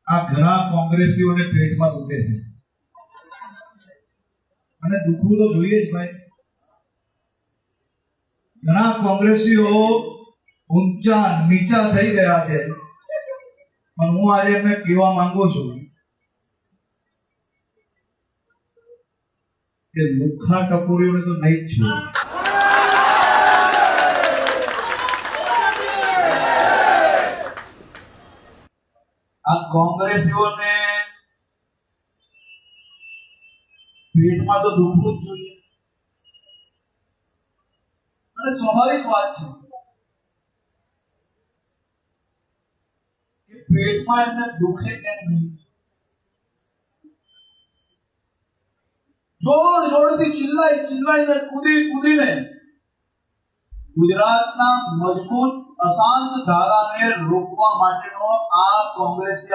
આ ઘણા કોંગ્રેસીઓને પેટમાં દુખે છે અને દુખવું તો જોઈએ જ ભાઈ. ઘણા કોંગ્રેસીઓ ઊંચા નીચા થઈ ગયા છે, પણ હું આજે એમને કહેવા માંગુ છું કે લુખ્ખા ટપોરીઓને તો નહીં જ છું. આ કોંગ્રેસીઓને પેટમાં તો દુખવું જ જોઈએ અને સ્વાભાવિક વાત છે કે પેટમાં એમને દુખે કેમ નહીં. જોરથી ચિલ્લાઈને કૂદીને ગુજરાતના મજબૂત અશાંત ધારાને રોકવા માટેનો આ કોંગ્રેસી